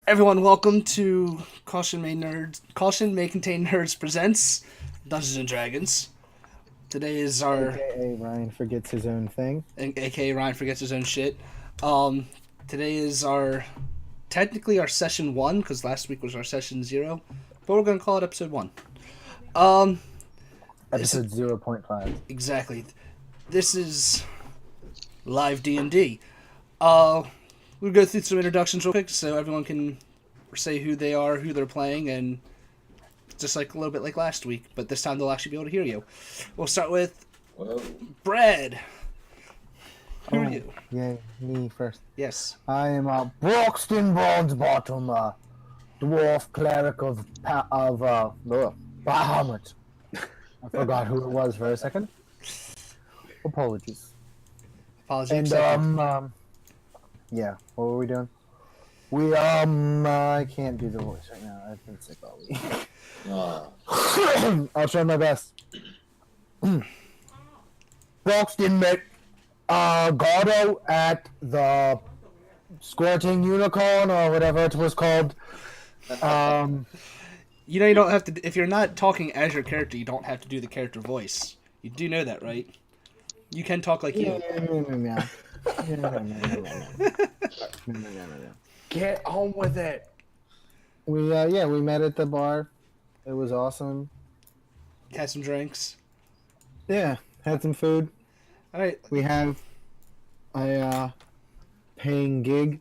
Everyone, welcome to Caution May Contain Nerds presents Dungeons and Dragons. Today is our AKA Ryan forgets his own thing. aka Ryan forgets his own shit. Um, Today is our technically our session 1 because last week was our session 0, but we're gonna call it episode 1. Um, Episode 0.5. exactly. This is live D&D. We'll go through some introductions real quick so everyone can say who they are, who they're playing, and just like a little bit like last week, but this time they'll actually be able to hear you. We'll start with Whoa. Brad. Who are you? Yeah, me first. Yes. I am Broxton Bonesbottom, dwarf cleric of Bahamut. I forgot who it was for a second. Apologies. Apologies. And yeah, what were we doing? I can't do the voice right now. I've been sick all week. I'll try my best. Broxton met Gordo at the Squirting Unicorn or whatever it was called. You know, you don't have to. If you're not talking as your character, you don't have to do the character voice. You do know that, right? You can talk like you. Get on with it. We met at the bar. It was awesome. Had some drinks. Yeah, had some food. All right. We have a paying gig,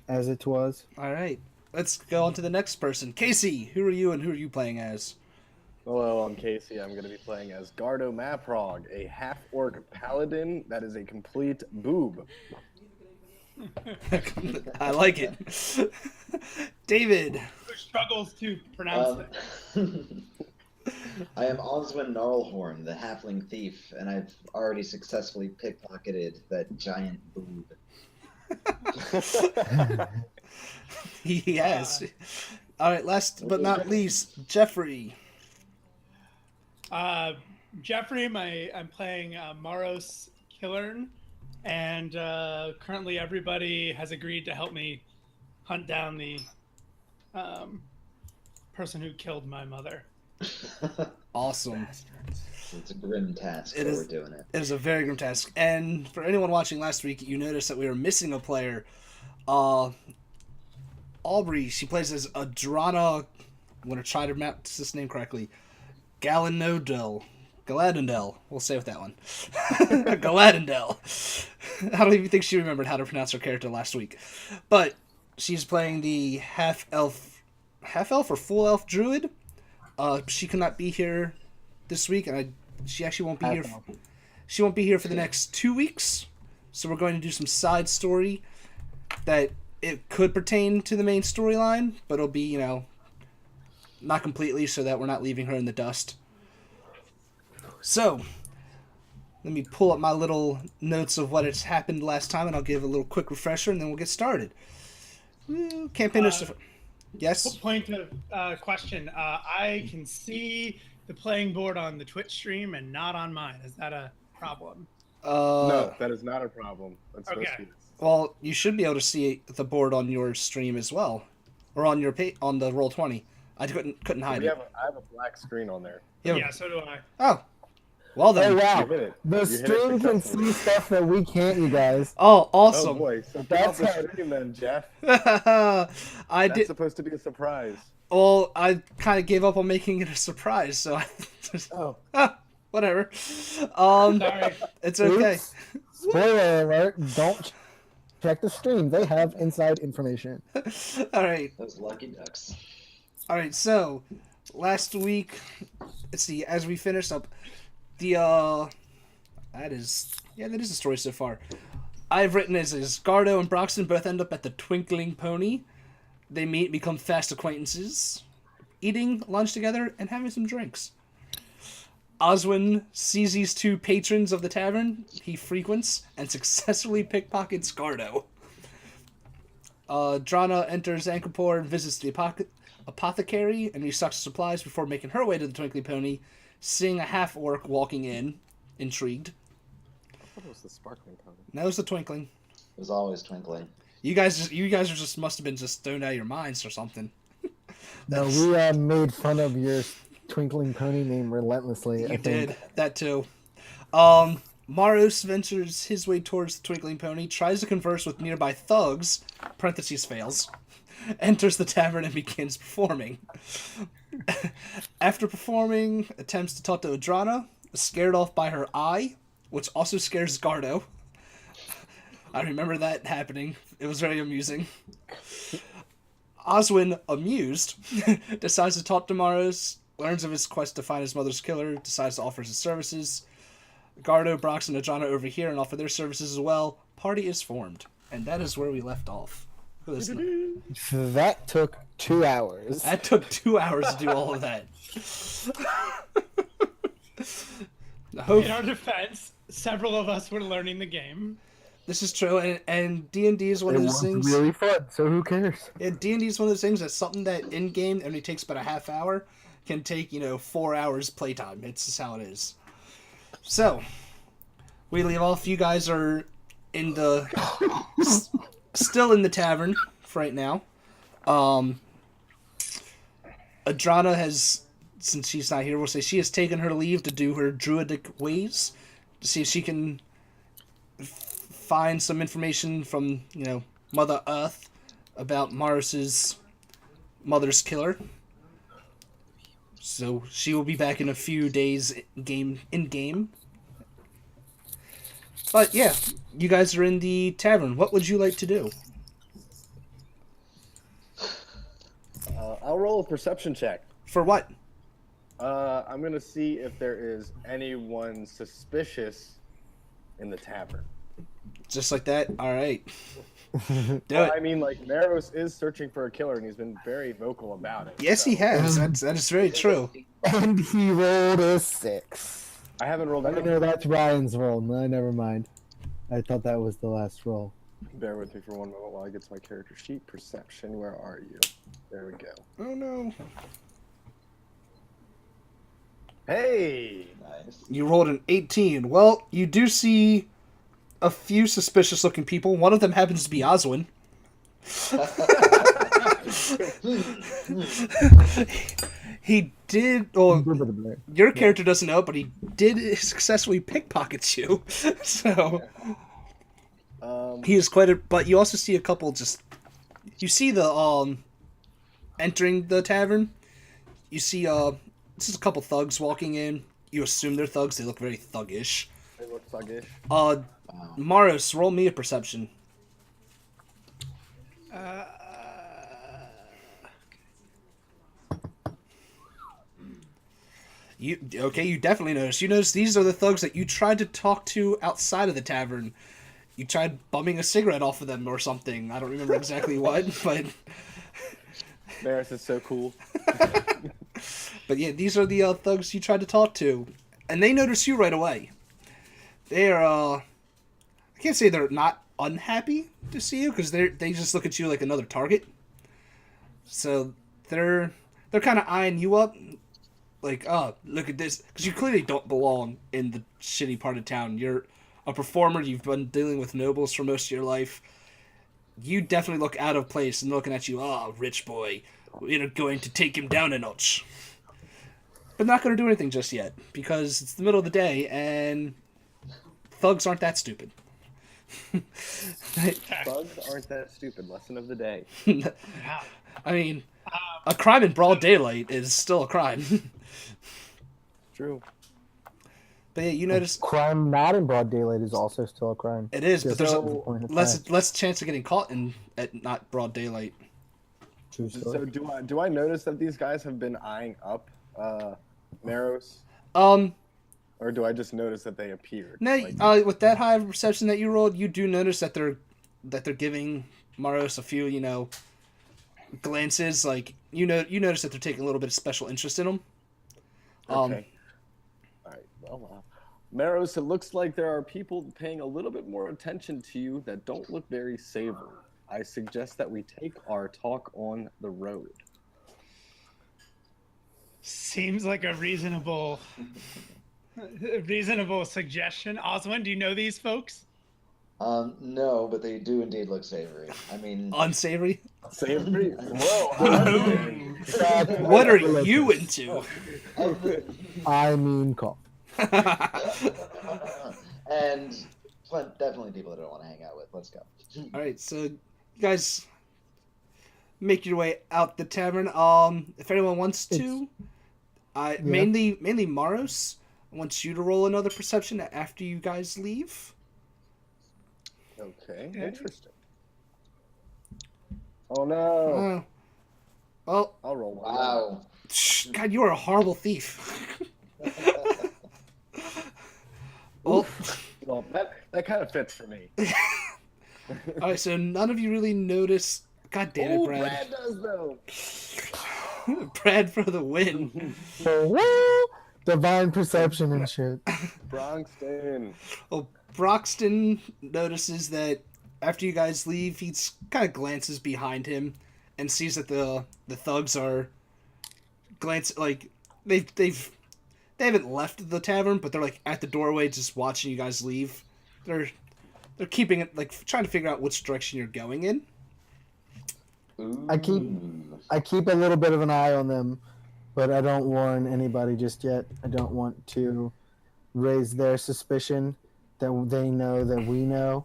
as it was. All right. Let's go on to the next person. Casey, who are you and who are you playing as? Hello, I'm Casey. I'm going to be playing as Gardo Maprog, a half-orc paladin that is a complete boob. I like it. David. Who struggles to pronounce it. I am Oswin Gnarlhorn, the halfling thief, and I've already successfully pickpocketed that giant boob. He has. All right, last but not least, Jeffrey. Jeffrey, I'm playing Maros Killern, and currently everybody has agreed to help me hunt down the person who killed my mother. Awesome. It's a grim task, It but is- we're doing it. It is a very grim task. And for anyone watching last week, you noticed that we were missing a player. Aubrey, she plays as Adrana. I'm going to try to pronounce this name correctly. Galadondel. We'll say with that one. Galadondel. I don't even think she remembered how to pronounce her character last week. But she's playing the half-elf or full-elf druid. She could not be here this week, and she actually won't be here. She won't be here for the next 2 weeks. So we're going to do some side story that it could pertain to the main storyline, but it'll be, not completely, so that we're not leaving her in the dust. So, let me pull up my little notes of what has happened last time, and I'll give a little quick refresher, and then we'll get started. Campaign Yes? Point of question. I can see the playing board on the Twitch stream and not on mine. Is that a problem? No, that is not a problem. That's supposed to be. Well, you should be able to see the board on your stream as well, or on your on the Roll20. I couldn't hide it. I have a black screen on there. Yeah, so do I. Oh, well then. Oh wow, You hit it. the You hit it stream can successfully. see stuff that we can't, you guys. Oh, Oh awesome. boy, so That's that's how- the stream then, Jeff. I That's did. supposed to be a surprise. Well, I kind of gave up on making it a surprise, so I just Oh, whatever. Sorry. It's okay. oops. Spoiler alert! Don't check the stream. They have inside information. All right. Those lucky ducks. All right, so last week, let's see, as we finished up the that is the story so far. I've written as Gardo and Broxton both end up at the Twinkling Pony. They meet, become fast acquaintances, eating lunch together and having some drinks. Oswin sees these two patrons of the tavern he frequents and successfully pickpockets Gardo. Drana enters Ankapur and visits the apothecary and restocks supplies before making her way to the Twinkly Pony, seeing a half-orc walking in, intrigued. I thought it was the sparkling powder. That was the Twinkling. It was always twinkling. You guys are just must have been just stoned out of your minds or something. No, we made fun of your twinkling pony name relentlessly. You I think. did that too. Maros ventures his way towards the Twinkling Pony, tries to converse with nearby thugs, parentheses fails, enters the tavern and begins performing. After performing, attempts to talk to Adrana, is scared off by her eye, which also scares Gardo. I remember that happening. It was very amusing. Oswin, amused, decides to talk to Maros, learns of his quest to find his mother's killer, decides to offer his services. Gardo, Brox, and Adrana over here and offer their services as well. Party is formed. And that is where we left off. That took 2 hours. That took 2 hours to do all of that. In our defense, several of us were learning the game. This is true, and D&D is one It of those was things... really fun, so who cares? Yeah, D&D is one of those things that's something that in-game only takes about a half hour, can take, 4 hours playtime. It's just how it is. So, we leave off. You guys are in the... still in the tavern for right now. Adrana has, since she's not here, we'll say she has taken her leave to do her druidic ways, to see if she can find some information from, Mother Earth about Maris's mother's killer. So she will be back in a few days in-game. But yeah, you guys are in the tavern. What would you like to do? I'll roll a perception check. For what? I'm going to see if there is anyone suspicious in the tavern. Just like that? Alright. Do Well, it. I mean, Maros is searching for a killer, and he's been very vocal about it. Yes, he has. That is very true. And he rolled a 6. I haven't rolled Oh, any. no, that's Ryan's roll. No, never mind. I thought that was the last roll. Bear with me for one moment while I get to my character sheet. Perception, where are you? There we go. Oh no. Hey! Nice. You rolled an 18. Well, you do see a few suspicious looking people. One of them happens to be Oswin. He did, well, your character doesn't know, but he did successfully pickpocket you. So, he is quite a, but you also see a couple just, you see the, entering the tavern, you see, this is a couple thugs walking in. You assume they're thugs, they look very thuggish. They look thuggish. Maros, roll me a perception. You definitely notice. You notice these are the thugs that you tried to talk to outside of the tavern. You tried bumming a cigarette off of them or something. I don't remember exactly what, but... Maris is so cool. But yeah, these are the thugs you tried to talk to. And they notice you right away. They're, I can't say they're not unhappy to see you, because they just look at you like another target. So they're kind of eyeing you up. Like, oh, look at this. Because you clearly don't belong in the shitty part of town. You're a performer. You've been dealing with nobles for most of your life. You definitely look out of place and looking at you. Oh, rich boy. We're going to take him down a notch. But not going to do anything just yet. Because it's the middle of the day and thugs aren't that stupid. Thugs aren't that stupid. Lesson of the day. I mean, a crime in broad daylight is still a crime. True. But yeah, you notice Crime not in broad daylight is also still a crime. it is, but there's So- less chance of getting caught at not broad daylight. True So story. do I notice that these guys have been eyeing up Maros? Or do I just notice that they appeared? No, with that high of perception that you rolled, you do notice that they're giving Maros a few, glances. Like you notice that they're taking a little bit of special interest in him. Okay. All right. Well, Maros, it looks like there are people paying a little bit more attention to you that don't look very savory. I suggest that we take our talk on the road. Seems like a reasonable suggestion. Oswin, do you know these folks? No, but they do indeed look savory. I mean, Unsavory? Savory? Whoa. What are you into? I mean, call. and definitely people that I don't want to hang out with. Let's go. All right, so you guys make your way out the tavern. If anyone wants to, Yeah. mainly Maros wants you to roll another perception after you guys leave. Okay, interesting. Oh no. Well, I'll roll one. Wow. God, you are a horrible thief. Well, Well, that kind of fits for me. all right, so none of you really notice. God damn it, Oh, Brad. Brad does though. Brad for the win. Woo! Divine perception and shit. Bronxton. Well, Broxton notices that after you guys leave, he kind of glances behind him and sees that the thugs are like they haven't left the tavern, but they're like at the doorway just watching you guys leave. They're keeping it like trying to figure out which direction you're going in. I keep a little bit of an eye on them, but I don't warn anybody just yet. I don't want to raise their suspicion that they know that we know.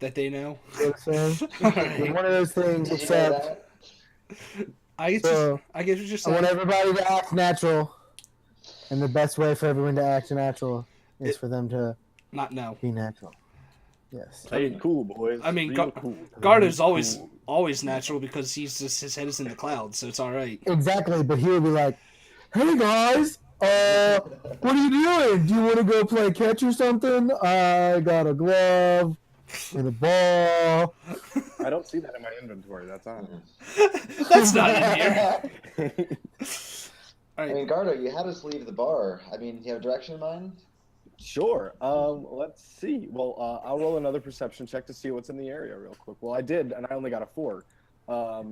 That they know. You know what I'm saying? It's one of those things, Did you know except that? I get what you're I saying. want everybody to act natural. And the best way for everyone to act natural is for them to Not know. be natural. Yes. Play it cool, boys. I mean, Real cool. Gardo's always natural because his head is in the clouds, so it's all right. Exactly, but he would be like, "Hey guys, what are you doing? Do you want to go play catch or something? I got a glove and a ball." I don't see that in my inventory. That's on. That's not in here. All I right. mean, Gardo, you had us leave the bar. I mean, you have a direction in mind? Sure. Let's see. Well, I'll roll another perception check to see what's in the area real quick. Well, I did, and I only got a 4.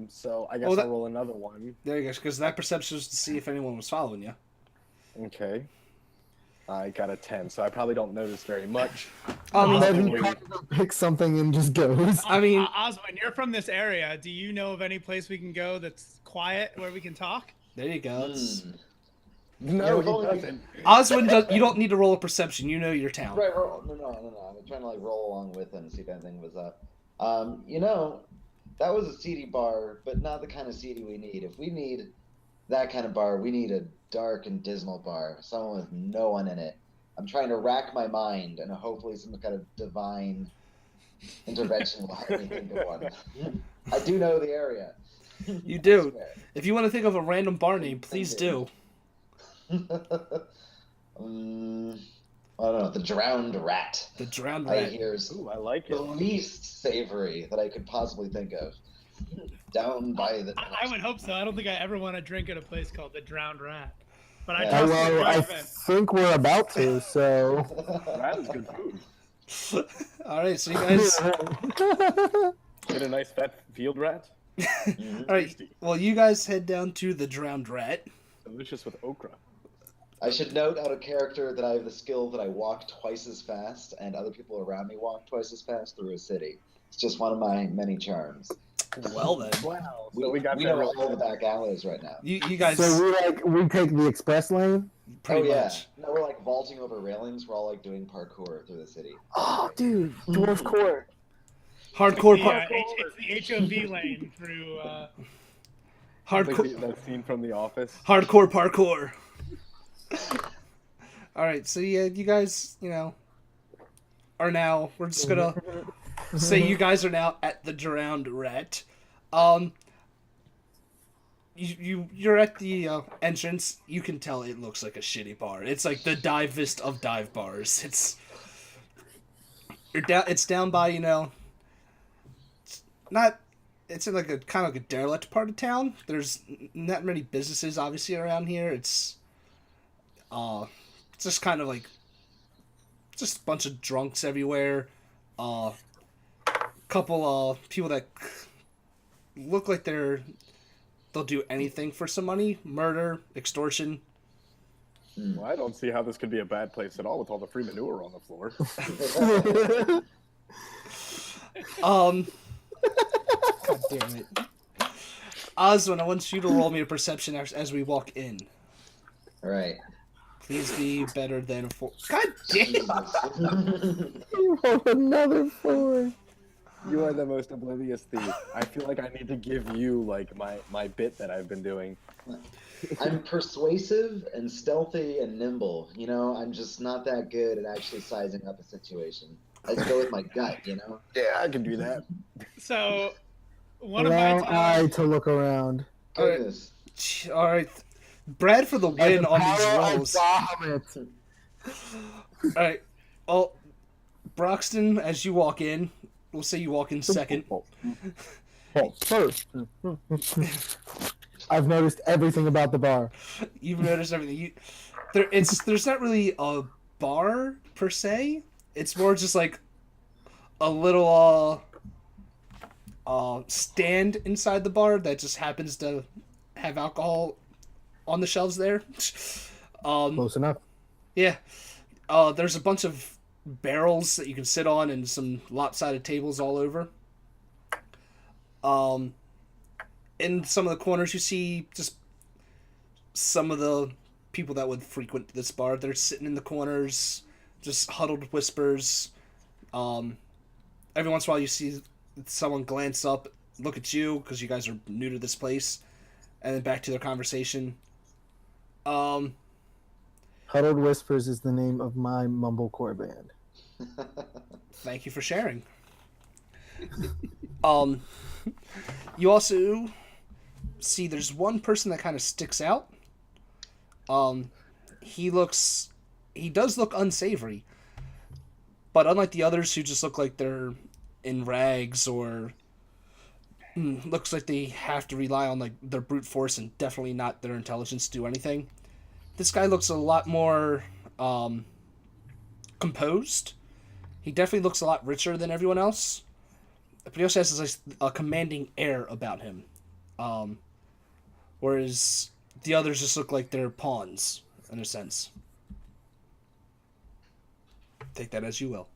So I guess I'll roll another one. There you go. Because that perception was to see if anyone was following you. Okay. I got a 10, so I probably don't notice very much. Then he picks something and just goes. I mean, Oswin, you're from this area. Do you know of any place we can go that's quiet where we can talk? there you go. It's- No, Yeah, he doesn't. Oswin, you don't need to roll a perception. You know your town. Right, no. I'm trying to like roll along with him and see if anything was up. That was a seedy bar, but not the kind of seedy we need. If we need that kind of bar, we need a dark and dismal bar, someone with no one in it. I'm trying to rack my mind, and hopefully some kind of divine intervention will help me think of one. I do know the area. You do. I swear. If you want to think of a random bar name, please do. I don't know. The Drowned Rat. The Drowned I Rat. hear is Ooh, I like the it. least savory that I could possibly think of. Down by the. I would hope so. I don't think I ever want to drink at a place called the Drowned Rat. But I Yeah. trust Well, your I judgment. think we're about to, so. That is good food. All right, so you guys. Get a nice fat field rat. Mhm. All right. Well, you guys head down to the Drowned Rat. Delicious with okra. I should note out of character that I have the skill that I walk twice as fast, and other people around me walk twice as fast through a city. It's just one of my many charms. Well then, Wow. So we got we that know really all the back alleys right now. you guys So we take the express lane? pretty oh yeah, much. no, we're like vaulting over railings. We're all like doing parkour through the city. Oh, dude, Dwarf Court. Hardcore It's the HOV lane through. hardcore that scene from The Office. hardcore parkour. All right, so yeah, you guys, are now. We're just gonna say you guys are now at the Drowned Rat. You're at the entrance. You can tell it looks like a shitty bar. It's like the divest of dive bars. It's down by it's in like a kind of like a derelict part of town. There's not many businesses obviously around here. It's just kind of like just a bunch of drunks everywhere. Couple people that look like they'll do anything for some money. Murder, extortion. Well, I don't see how this could be a bad place at all with all the free manure on the floor. God damn it. Oswin, I want you to roll me a perception as we walk in. All right. Please be better than a 4. God damn. Jesus. You rolled another 4. You are the most oblivious thief. I feel like I need to give you like my bit that I've been doing. I'm persuasive and stealthy and nimble. You know, I'm just not that good at actually sizing up a situation. I just go with my gut, you know? Yeah, I can do that. So, one of Allow my I talents. to look around. Goodness. All right. Brad for the win on these Power rolls. of All Bahamut. right. Well, Broxton, as you walk in, we'll say you walk in second. First. I've noticed everything about the bar. You've noticed everything. There's not really a bar per se. It's more just like a little stand inside the bar that just happens to have alcohol on the shelves there. Close enough. Yeah. There's a bunch of barrels that you can sit on and some lopsided tables all over. In some of the corners you see just some of the people that would frequent this bar. They're sitting in the corners, just huddled whispers. Every once in a while you see someone glance up, look at you, because you guys are new to this place, and then back to their conversation. Huddled Whispers is the name of my mumblecore band. Thank you for sharing. You also see there's one person that kind of sticks out. He does look unsavory, but unlike the others who just look like they're in rags or looks like they have to rely on like their brute force and definitely not their intelligence to do anything, this guy looks a lot more composed. He definitely looks a lot richer than everyone else, but he also has a commanding air about him. Whereas the others just look like they're pawns, in a sense. Take that as you will.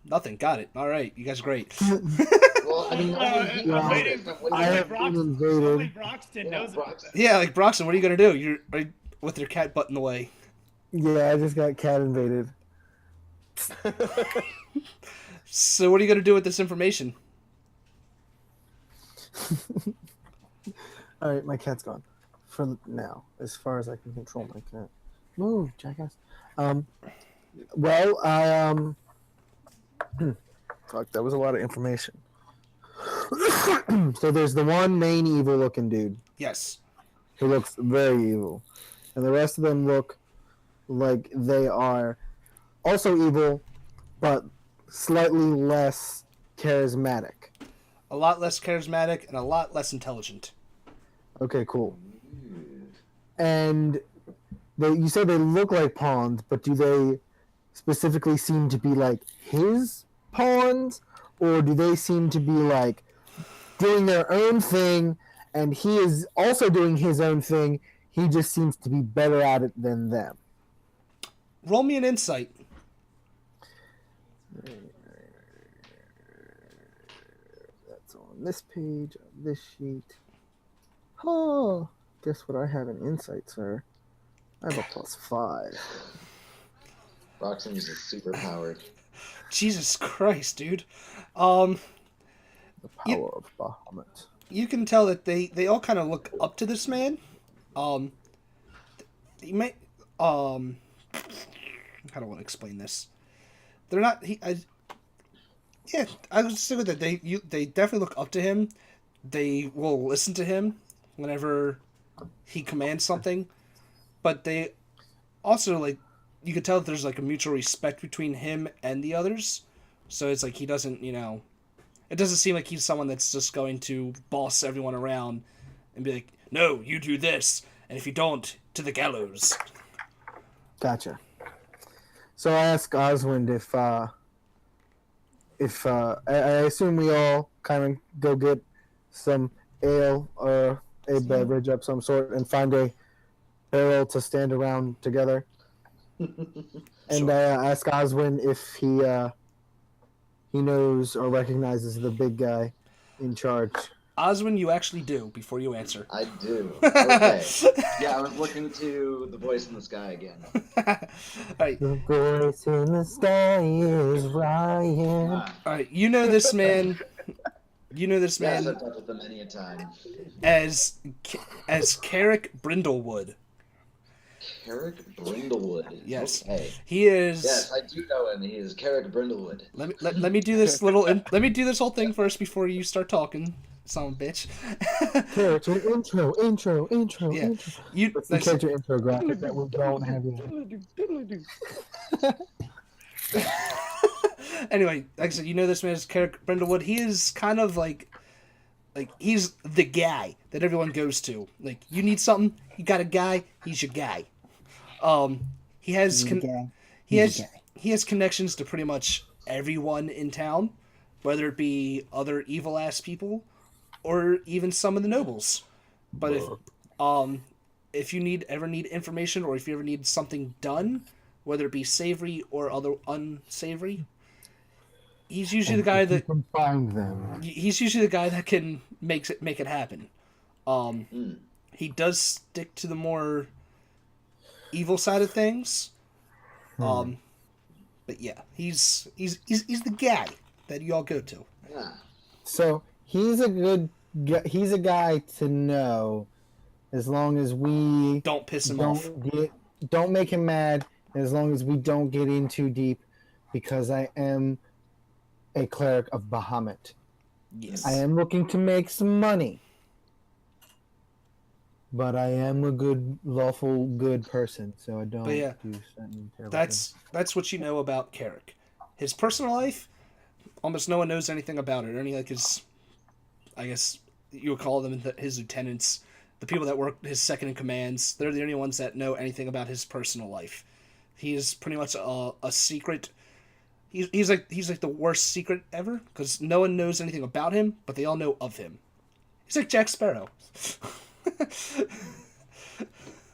Nothing. Got it. All right. You guys are great. Well, I mean, I'm waiting. I have been invaded. Only Broxton knows about this. Yeah, like Broxton, what are you going to do? You're with your cat butt in the way. Yeah, I just got cat invaded. So what are you going to do with this information? Alright, my cat's gone. For now, as far as I can control my cat. Move, jackass. Well, fuck, that was a lot of information. So there's the one main evil looking dude. Yes. Who looks very evil. And the rest of them look like they are also evil, but slightly less charismatic. A lot less charismatic and a lot less intelligent. Okay, cool. And you say they look like pawns, but do they specifically seem to be like his pawns? Or do they seem to be like doing their own thing and he is also doing his own thing? He just seems to be better at it than them. Roll me an insight. That's on this page, on this sheet. Oh, guess what I have in insight, sir? I have a +5. Roxanne is super powered. Jesus Christ, dude. The power of Bahamut. You can tell that they all kind of look up to this man. He may how do I want to explain this? They're not I would say that they definitely look up to him. They will listen to him whenever he commands something, but they also like you could tell that there's like a mutual respect between him and the others. So it's like he doesn't, it doesn't seem like he's someone that's just going to boss everyone around and be like, no, you do this, and if you don't, to the gallows. Gotcha. So I ask Oswind if I assume we all kind of go get some ale or a beverage of some sort and find a barrel to stand around together. And ask Oswin if he knows or recognizes the big guy in charge. Oswin, you actually do before you answer. I do. Okay. Yeah, I was looking to the voice in the sky again. All right. The voice in the sky is Ryan. All right. You know this man. You know this Yes, man I've dealt with them many a time. as Carrick Brindlewood. Carrick Brindlewood. Yes. Okay. He is. Yes, I do know him. He is Carrick Brindlewood. Let me do this let me do this whole thing first before you start talking, son of a bitch. Character intro. Yeah. You. That's the character intro graphic that we don't have yet. Anyway, like I said, you know this man is Carrick Brindlewood. He is kind of like he's the guy that everyone goes to. Like, you need something, you got a guy, he's your guy. He has he has connections to pretty much everyone in town, whether it be other evil ass people or even some of the nobles. But if you ever need information, or if you ever need something done, whether it be savory or other unsavory, he's usually the guy that can find them. He's usually the guy that can make it happen. He does stick to the more evil side of things. But yeah, he's the guy that you all go to. Yeah. So he's a guy to know, as long as we Don't piss him off. Don't make him mad, as long as we don't get in too deep, because I am a cleric of Bahamut. Yes. I am looking to make some money, but I am a lawful good person, so I don't do certain terrible things. That's what you know about Carrick. His personal life, almost no one knows anything about it. Only like his, I guess you would call them his lieutenants, the people that work his second in commands. They're the only ones that know anything about his personal life. He is pretty much a secret. He's like the worst secret ever, because no one knows anything about him, but they all know of him. He's like Jack Sparrow.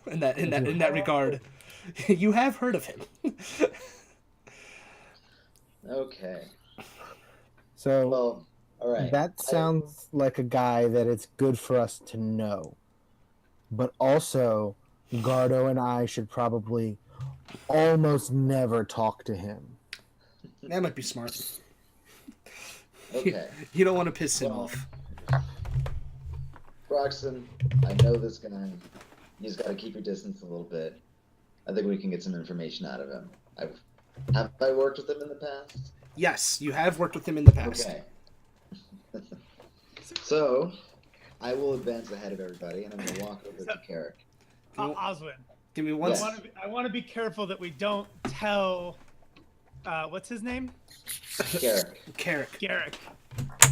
in that regard, you have heard of him. Okay. So, Well, all right. that sounds like a guy that it's good for us to know. But also, Gardo and I should probably almost never talk to him. That might be smart. Okay. You don't want to piss him off. Broxton, I know this guy. You just got to keep your distance a little bit. I think we can get some information out of him. Have I worked with him in the past? Yes, you have worked with him in the past. Okay. So, I will advance ahead of everybody, and I'm going to walk over to Carrick. Oswin, Give me one. Yes. I want to be careful that we don't tell. What's his name? Carrick. Garrick.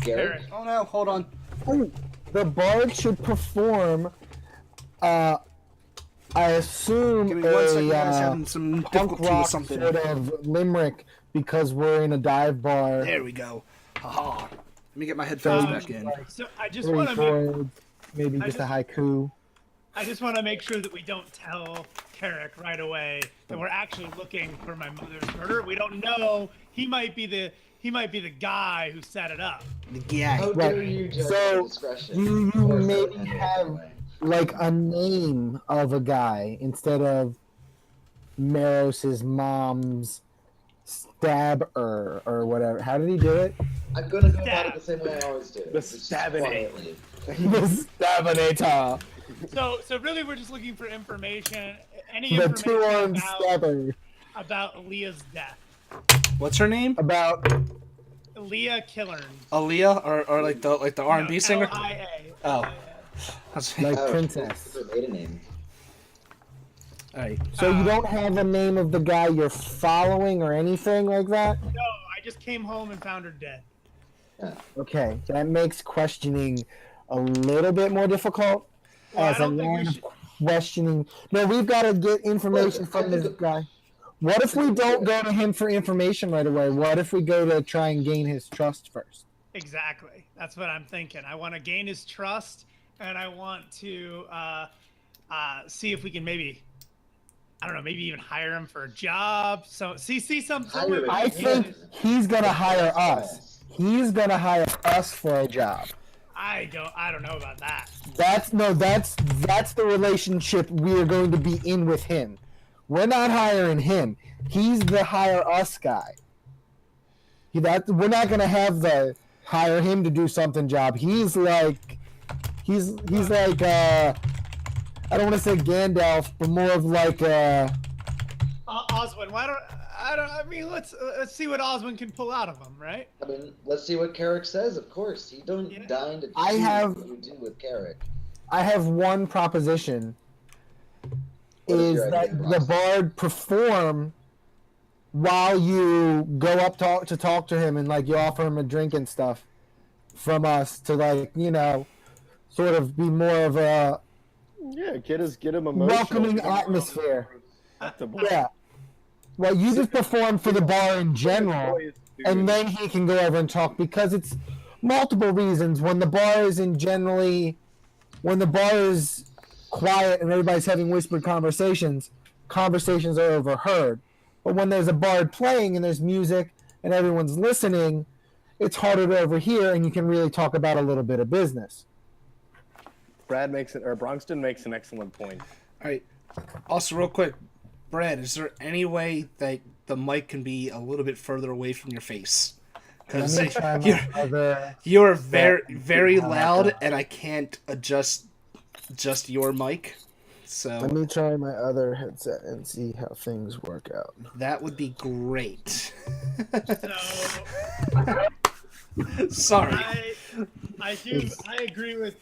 Garrick? Oh no! Hold on. Oh, the bard should perform, I assume, Give me 1 second. I was a having some punk difficulty with rock something. sort of limerick, because we're in a dive bar. There we go. Haha. Let me get my headphones back in. So I just Three want to make. chords, maybe just a haiku. I just want to make sure that we don't tell Carrick right away that we're actually looking for my mother's murder. We don't know. He might be the guy who set it up. The guy. How Right. dare you judge So, my discretion? you Of course, I maybe would handle it have- that way. Like a name of a guy instead of Maros's mom's stabber or whatever. How did he do it? I'm going to go about it the same way I always do. The Just Stabinator. quietly. The Stabinator. So really, we're just looking for information. Any The information two-armed stabber. about Leah's death. What's her name? About Leah Killern. Aaliyah, or like the R&B singer? L-I-A. Oh. That's like Oh, princess. That's her maiden name. All right. So you don't have a name of the guy you're following or anything like that? No, I just came home and found her dead. Okay, that makes questioning a little bit more difficult. Well, I as a don't think we line of should. questioning. No, we've got to get information from this guy. What if we don't go to him for information right away? What if we go to try and gain his trust first? Exactly. That's what I'm thinking. I want to gain his trust, and I want to see if we can maybe I don't know, maybe even hire him for a job. So see somewhere. I think he's gonna hire us. He's gonna hire us for a job. I don't know about that. That's the relationship we are going to be in with him. We're not hiring him. He's the hire us guy. We're not gonna have the hire him to do something job. He's like I don't want to say Gandalf, but more of like Oswin. Let's see what Oswin can pull out of him, right? I mean, let's see what Carrick says. Of course, you don't dine to what you do with Carrick. I have one proposition. Is that the bard perform while you go up to talk to him and like you offer him a drink and stuff from us to like, you know, sort of be more of a get him emotional. Welcoming atmosphere. Yeah. Well, you just perform for the bar in general, and then he can go over and talk because it's multiple reasons. When the bar is quiet and everybody's having whispered conversations are overheard. But when there's a bard playing and there's music and everyone's listening, it's harder to overhear, and you can really talk about a little bit of business. Bronxton makes an excellent point. All right. Also, real quick, Brad, is there any way that the mic can be a little bit further away from your face? Because you're very, very loud, and I can't adjust just your mic. So let me try my other headset and see how things work out. That would be great. Sorry. I agree with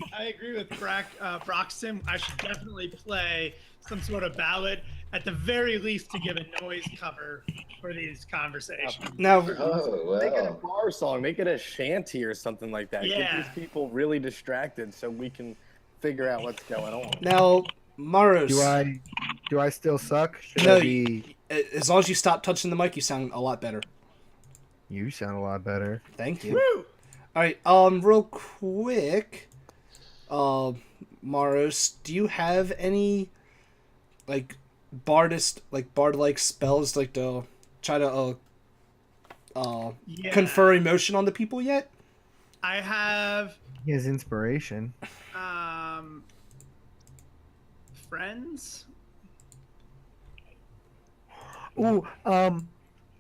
Broxton. I should definitely play some sort of ballad at the very least to give a noise cover for these conversations. Now, make it a bar song, make it a shanty or something like that. Yeah. Get these people really distracted so we can figure out what's going on. Now, Maros, do I still suck? As long as you stop touching the mic, you sound a lot better. You sound a lot better. Thank you. Woo! All right, real quick, Maros, do you have any like bard-like spells like to try to confer emotion on the people yet? I have. He has inspiration. Friends. Ooh,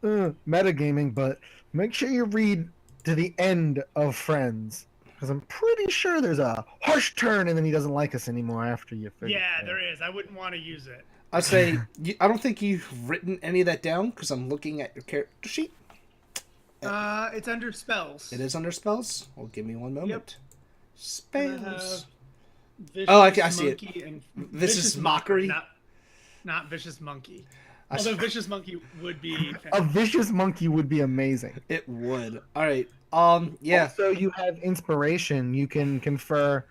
metagaming, but make sure you read to the end of Friends, because I'm pretty sure there's a harsh turn, and then he doesn't like us anymore after you figure. Yeah, there is. I wouldn't want to use it. I'd say I don't think you've written any of that down because I'm looking at your character sheet. It's under spells. It is under spells. Well, give me one moment. Yep. Spells. I see it. Vicious mockery. Not vicious monkey. Although vicious monkey would be a vicious monkey would be amazing. It would. All right. Yeah. Also, you have inspiration. You can confer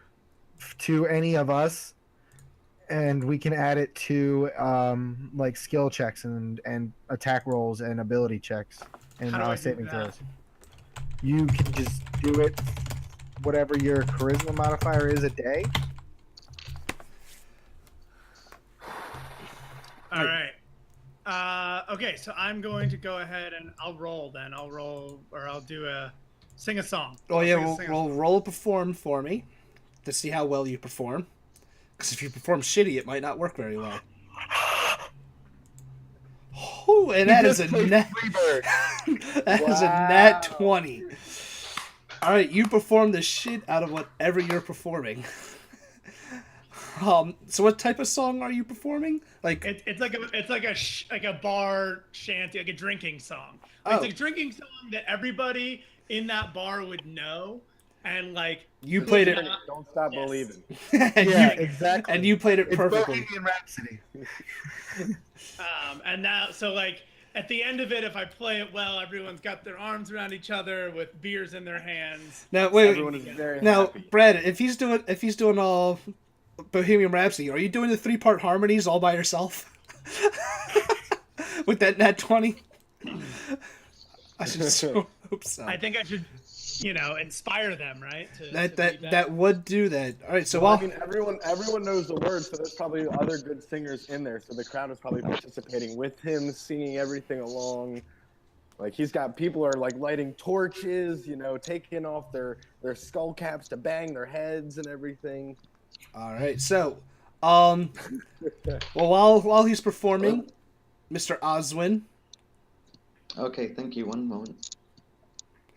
to any of us, and we can add it to like skill checks and attack rolls and ability checks and saving throws. You can just do it. Whatever your charisma modifier is a day. All right. Okay, so I'm going to go ahead and I'll roll then. I'll sing a song. Oh yeah, we'll roll a perform for me to see how well you perform. Because if you perform shitty, it might not work very well. Oh, and that is a net. That is a nat 20. All right, you perform the shit out of whatever you're performing. So what type of song are you performing? Like it's like a bar shanty, like a drinking song. It's like a drinking song that everybody in that bar would know, and like you played it. Don't stop believing. Exactly. And you played it perfectly. It's Bohemian Rhapsody. And now, so like at the end of it, if I play it well, everyone's got their arms around each other with beers in their hands. Now wait. Everyone is very now, happy. Brad, if he's doing all Bohemian Rhapsody, are you doing the 3-part harmonies all by yourself? With that nat 20? I should hope so. I think I should, inspire them, right? That would do that. All right, so Well, I mean, everyone knows the words, so there's probably other good singers in there. So the crowd is probably participating with him, singing everything along. Like he's got people are like lighting torches, taking off their skull caps to bang their heads and everything. All right, so, well, while he's performing, Mr. Oswin Okay, thank you. One moment.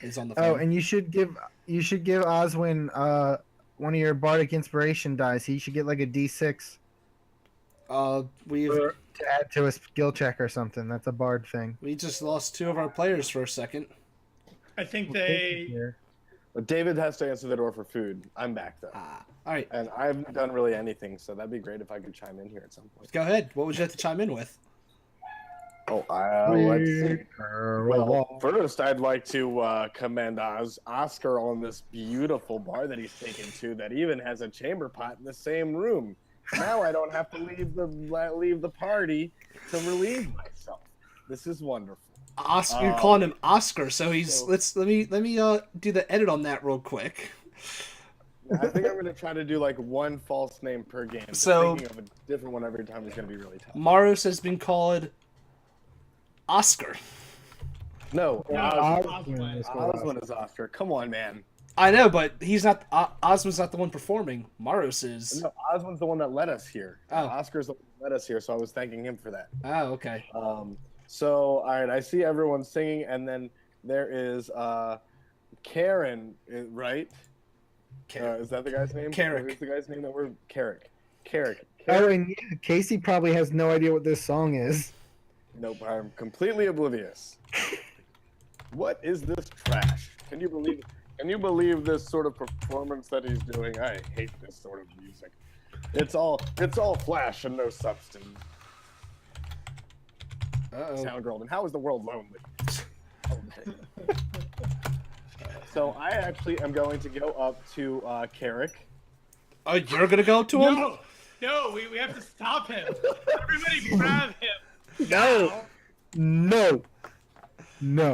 is on the phone. Oh, and you should give Oswin one of your bardic inspiration dice. He should get like a D6 We've to add to a skill check or something. That's a bard thing. we just lost 2 of our players for a second. I think they. But David has to answer the door for food. I'm back though, All right, and I haven't done really anything, so that'd be great if I could chime in here at some point. go ahead. What would you have to chime in with? Oh, let's see. Well, first, I'd like to commend Oscar on this beautiful bar that he's taken to that even has a chamber pot in the same room. Now I don't have to leave the party to relieve myself. This is wonderful. Oscar, you're calling him Oscar, so he's. Let me do the edit on that real quick. I think I'm going to try to do like one false name per game. So- thinking of a different one every time is going to be really tough. Maros has been called Oscar. No, Oswin. Oswin is Oscar. Come on, man. I know, but he's not. Oswin's not the one performing. Maros is. No, Oswin's the one that led us here. Oh. Oscar's the one that led us here, so I was thanking him for that. Oh, okay. So, all right, I see everyone singing, and then there is Karen, right? Is that the guy's name? Carrick. Who's the guy's name that we're Carrick? Carrick. Oh, and yeah, Casey probably has no idea what this song is. Nope, I'm completely oblivious. What is this trash? Can you believe this sort of performance that he's doing? I hate this sort of music. It's all flash and no substance. Sound girl, and how is the world lonely? Okay. So I actually am going to go up to Carrick. Oh, you're gonna go to him? No, we have to stop him. Everybody grab him. No.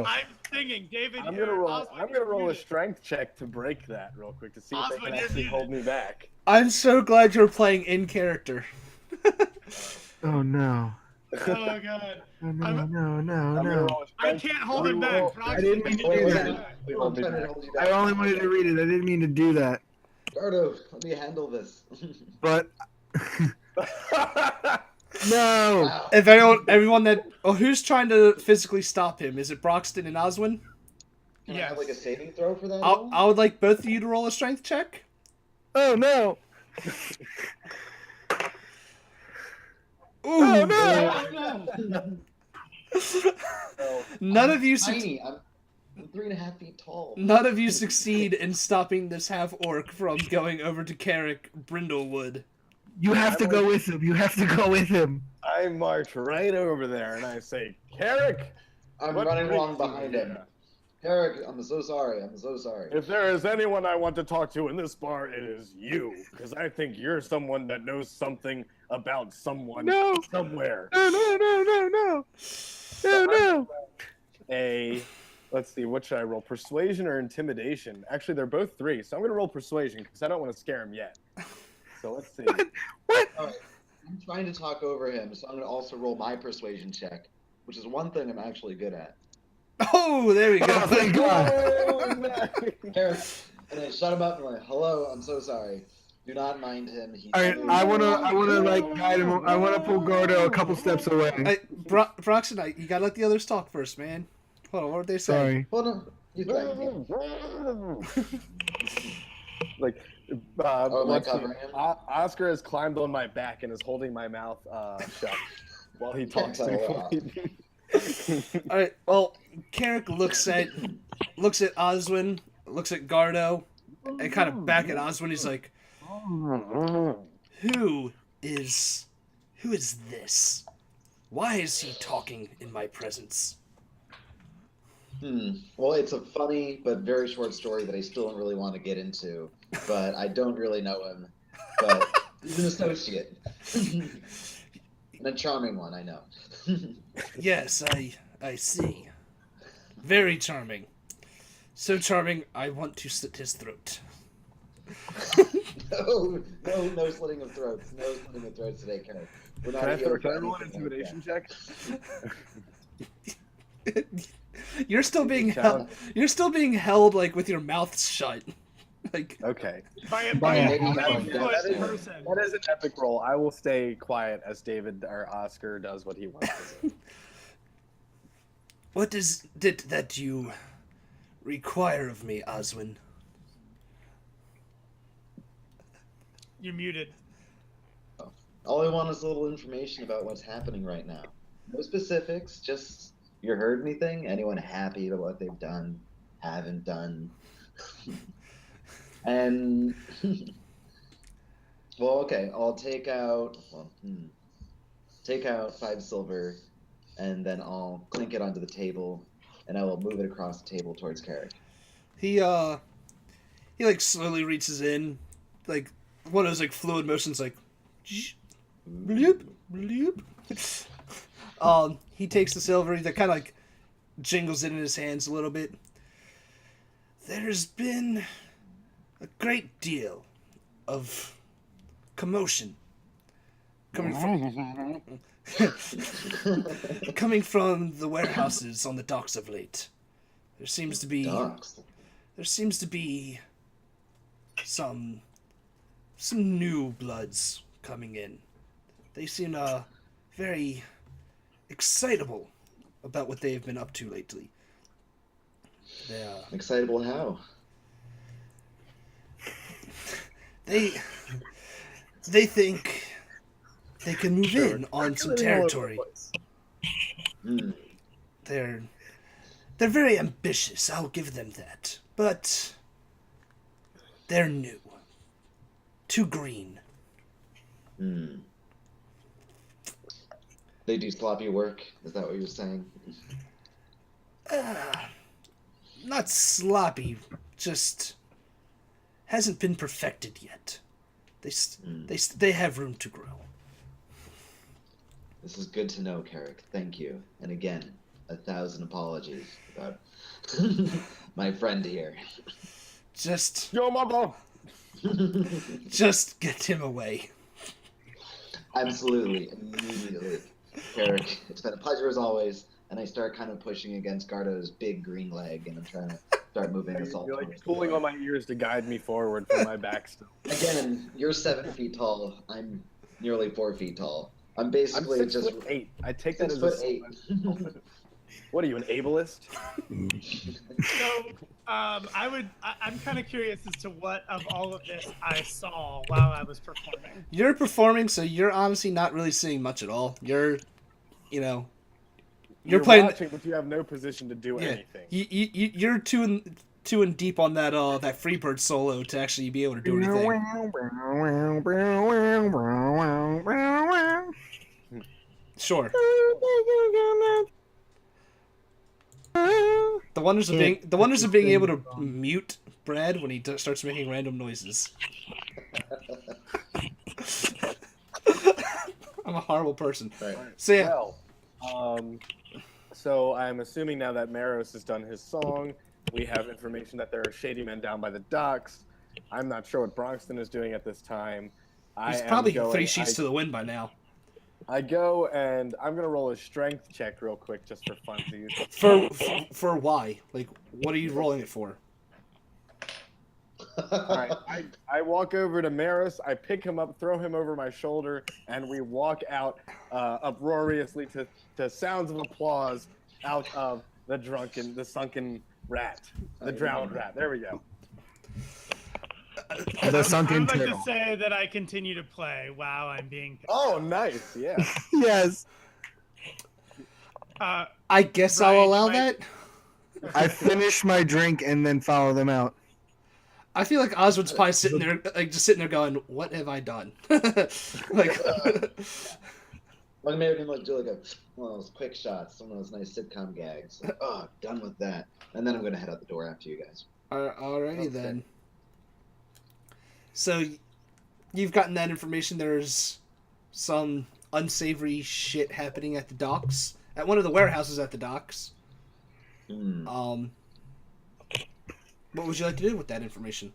I'm singing, David. I'm gonna roll a strength check to break that real quick to see if they can actually hold me back. I'm so glad you're playing in character. Oh no. Oh god. No. I'm gonna roll a I strength- can't hold him back. I didn't mean to do that. Hold me I'm trying to back. hold you I down. only wanted to read it. I didn't mean to do that. Gardo, let me handle this. But no. Wow. If everyone that who's trying to physically stop him? Is it Broxton and Oswin? Can I have like a saving throw for that? I would like both of you to roll a strength check. Oh no. Ooh. Oh no. None of you Tiny. I'm 3.5 feet tall. None of you succeed in stopping this half orc from going over to Carrick Brindlewood. You have to go with him. You have to go with him. I march right over there and I say, Carrick! I'm what running brings along you behind him. here? Eric, I'm so sorry. I'm so sorry. If there is anyone I want to talk to in this bar, it is you. Because I think you're someone that knows something about someone somewhere. No. Let's see, what should I roll? Persuasion or intimidation? Actually, they're both 3, so I'm going to roll persuasion because I don't want to scare him yet. So let's see. What? All right. I'm trying to talk over him, so I'm going to also roll my persuasion check, which is one thing I'm actually good at. Oh, there we go. Oh, thank God. Eric, and I shut him up and I'm like, hello, I'm so sorry. Do not mind him. He's All right, I wanna like guide him. I wanna pull Gordo a couple steps away. Hey, Broxton, you gotta let the others talk first, man. Hold on, what did they say? Sorry. Well, no, you thank me. Like, am I let's see. covering him? Oscar has climbed on my back and is holding my mouth shut while he talks to me. All right. Well, Carrick looks at Oswin, looks at Gardo, and kind of back at Oswin. He's like, "Who is this? Why is he talking in my presence?" Well, it's a funny but very short story that I still don't really want to get into. But I don't really know him. But he's an associate. And a charming one, I know. Yes, I see. Very charming. So charming, I want to slit his throat. No slitting of throats. No slitting of throats today, Karen. We're not Can I here for roll an anything like intimidation that. check? You're still being Challenge. You're still being held like with your mouth shut. Like Okay. By a maybe not 20-foot that person. That is an epic roll. I will stay quiet as David or Oscar does what he wants to do. what is it that you require of me, Oswin? You're muted. All I want is a little information about what's happening right now. No specifics, just you heard anything? Anyone happy about what they've done, haven't done? And well, okay, I'll take out take out 5 silver, and then I'll clink it onto the table, and I will move it across the table towards Carrick. He like slowly reaches in, like one of those like fluid motions, like bloop bloop. He takes the silver, that kind of like jingles it in his hands a little bit. There's been a great deal of commotion coming from the warehouses on the docks of late. There seems to be some new bloods coming in. They seem very excitable about what they've been up to lately. Excitable how? They think they can move in on some territory. They're very ambitious, I'll give them that. But they're new. Too green. They do sloppy work? Is that what you're saying? Not sloppy, just hasn't been perfected yet. They have room to grow. This is good to know, Carrick. Thank you. And again, 1,000 apologies about my friend here. Just Yo, mother! Just get him away. Absolutely, immediately. Carrick, it's been a pleasure as always. And I start kind of pushing against Gardo's big green leg, and I'm trying to start moving us all. You're like pulling on my ears to guide me forward from my back still. Again, you're 7 feet tall. I'm nearly 4 feet tall. I'm basically I'm 6 just foot 8. I take that 6 as foot 8. What are you, an ableist? So, I'm kind of curious as to what of all of this I saw while I was performing. You're performing, so you're honestly not really seeing much at all. You're playing, watching, but you have no position to do anything. You're too in deep on that that Freebird solo to actually be able to do anything. Sure. The wonders of being able to mute Brad when he starts making random noises. I'm a horrible person. Right. So yeah. Well, so I'm assuming now that Maros has done his song, we have information that there are shady men down by the docks. I'm not sure what Bronxton is doing at this time. He's probably 3 sheets to the wind by now. I go and I'm gonna roll a strength check real quick just for funsies. For why? Like, what are you rolling it for? All right, I walk over to Maris, I pick him up, throw him over my shoulder, and we walk out uproariously to sounds of applause out of the sunken rat, the drowned rat. There we go. The sunken I would like turtle. to say that I continue to play while I'm being. Oh, nice, yeah. Yes. I guess Ryan, I'll allow you might- I finish my drink and then follow them out. I feel like Oswald's probably sitting there, like just sitting there going, "What have I done?" Like, Well, maybe we might do like one of those quick shots, one of those nice sitcom gags. Like, oh, done with that. And then I'm gonna head out the door after you guys. alrighty then. So, you've gotten that information. There's some unsavory shit happening at the docks, at one of the warehouses at the docks. What would you like to do with that information?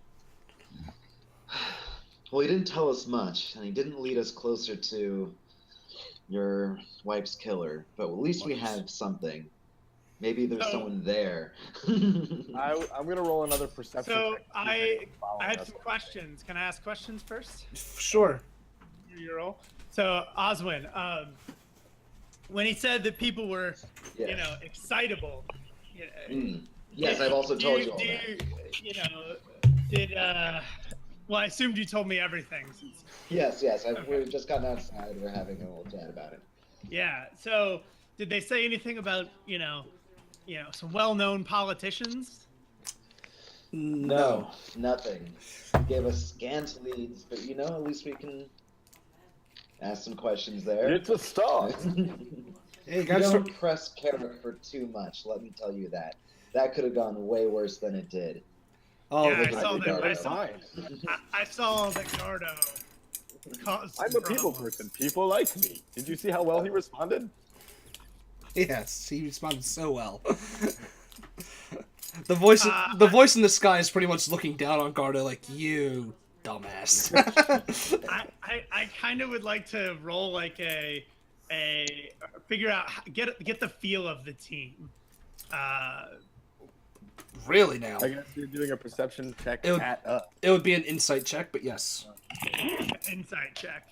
Well, he didn't tell us much, and he didn't lead us closer to your wife's killer. But at least we have something. Maybe there's someone there. I'm gonna roll another perception. So check. I have some questions. Can I ask questions first? Sure. You roll. So Oswin, when he said that people were, Yes. Excitable. Yes, I've also told you all that. Well, I assumed you told me everything. Yes. We've just gotten outside. We're having a little chat about it. Yeah. So did they say anything about, some well-known politicians? No, nothing. Gave us scant leads, but at least we can ask some questions there. It's a start. Hey, You guys. don't press Carrick for too much, let me tell you that. That could have gone way worse than it did. Oh, Yeah, I look at saw the that. Gardo. I saw that Gardo caused I'm a people person. People like me. Did you see how well he responded? yes, he responded so well. The voice in the sky is pretty much looking down on Gardo like, you dumbass. I kind of would like to roll like a figure out get the feel of the team. Really now? I guess you're doing a perception check It would- at us. It would be an insight check, but yes. Insight check.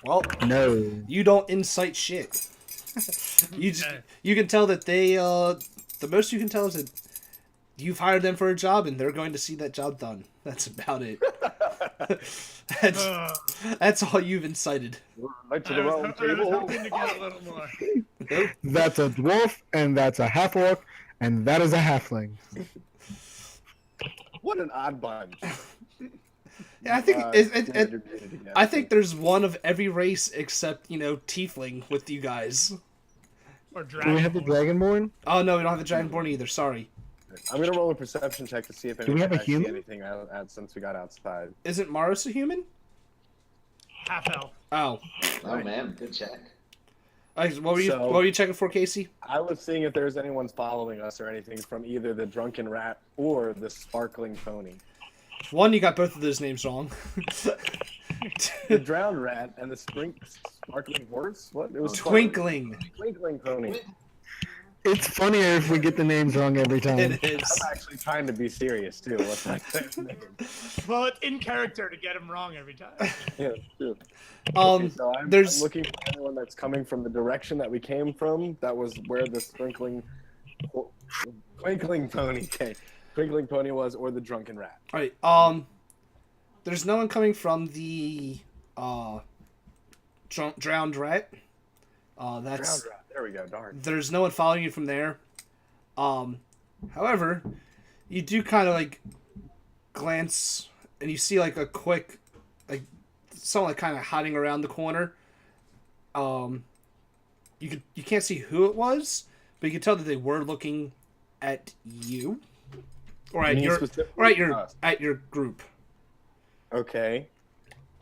Well, No. you don't incite shit. You can tell that they the most you can tell is that you've hired them for a job and they're going to see that job done. That's about it. That's all you've incited. Right to I the was round table. hoping to get a little more. That's a dwarf, and that's a half orc, and that is a halfling. What an odd bunch. Yeah, I think Together. I think there's one of every race except tiefling with you guys. Or Do we have the dragonborn? Oh no, we don't have the dragonborn either. Sorry. I'm gonna roll a perception check to see if Do we have a I see human? anything out since we got outside. Isn't Maros a human? Half elf. Oh. Oh, man, good check. What were you checking for, Casey? I was seeing if there's anyone following us or anything from either the drunken rat or the sparkling pony. One, you got both of those names wrong. The drowned rat and the sparkling horse? What? It was Twinkling. Twinkling pony. It's funnier if we get the names wrong every time. It is. I'm actually trying to be serious too. What's my name? Well, it's in character to get him wrong every time. Yeah, true. So I'm looking for anyone that's coming from the direction that we came from. That was where the twinkling pony was, or the drunken rat. All right. There's no one coming from the drowned rat. That's Drowned rat. There we go. Darn. there's no one following you from there. However, you do kind of glance and you see a quick someone kind of hiding around the corner. You can't see who it was, but you can tell that they were looking at you or at your group. Okay.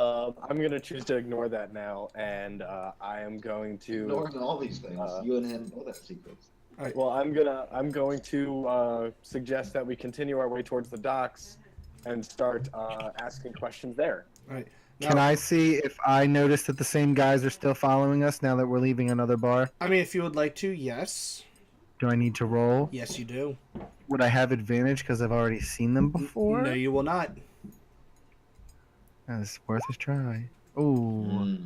I'm gonna choose to ignore that now, and I am going to. Ignoring all these things. You and him both have secrets. Right. Well, I'm going to suggest that we continue our way towards the docks, and start asking questions there. All right. Can I see if I notice that the same guys are still following us now that we're leaving another bar? I mean, if you would like to, yes. Do I need to roll? Yes, you do. Would I have advantage because I've already seen them before? No, you will not. That's worth a try. Ooh.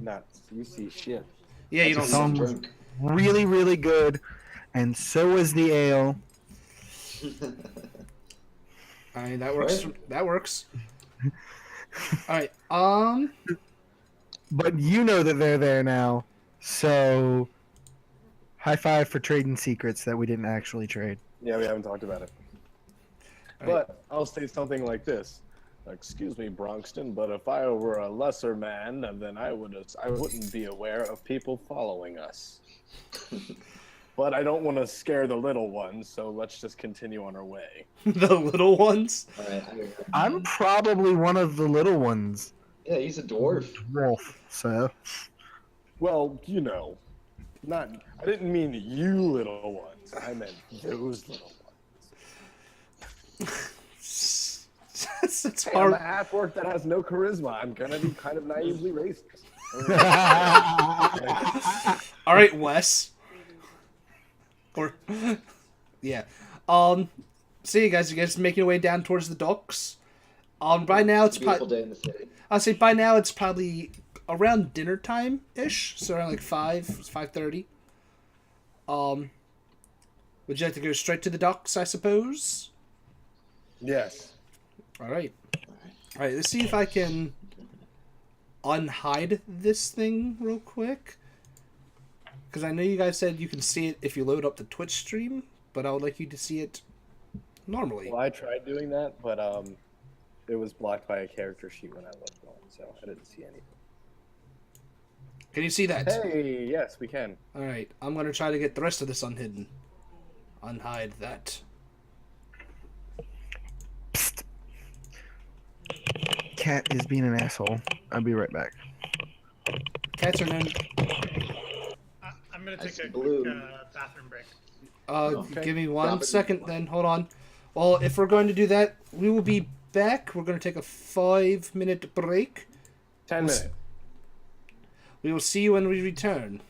Nuts. You see shit. Yeah, you The don't. song was really, really good, and so was the ale. I mean, that works. Right. That works. All right. But you know that they're there now, so high five for trading secrets that we didn't actually trade. Yeah, we haven't talked about it. But I'll say something like this. Excuse me, Bronxton, but if I were a lesser man, then I wouldn't be aware of people following us. But I don't want to scare the little ones, so let's just continue on our way. The little ones. All right. I'm probably one of the little ones. Yeah, he's a dwarf. Wolf, so. Well, I didn't mean you little ones. I meant those little ones. It's Hey, I'm hard. a half orc that has no charisma. I'm gonna be kind of naively racist. All right, Wes. Or yeah. So you guys making your way down towards the docks. By now it's Beautiful probably day in the city. I'll say by now it's probably around dinner time ish, so around like 5:30. Would you like to go straight to the docks, I suppose? Yes. All right. All right. Let's see if I can unhide this thing real quick. Because I know you guys said you can see it if you load up the Twitch stream, but I would like you to see it normally. Well, I tried doing that, but it was blocked by a character sheet when I looked on, so I didn't see anything. Can you see that? Hey, yes, we can. All right. I'm gonna try to get the rest of this unhidden. Unhide that. Cat is being an asshole. I'll be right back. Cats are known. I'm gonna I take see a blue. quick give me Okay. Give me Drop one it. second, then. Hold on. Well, if we're going to do that, we will be back. We're going to take a 5-minute break. 10 minutes. We will see you when we return.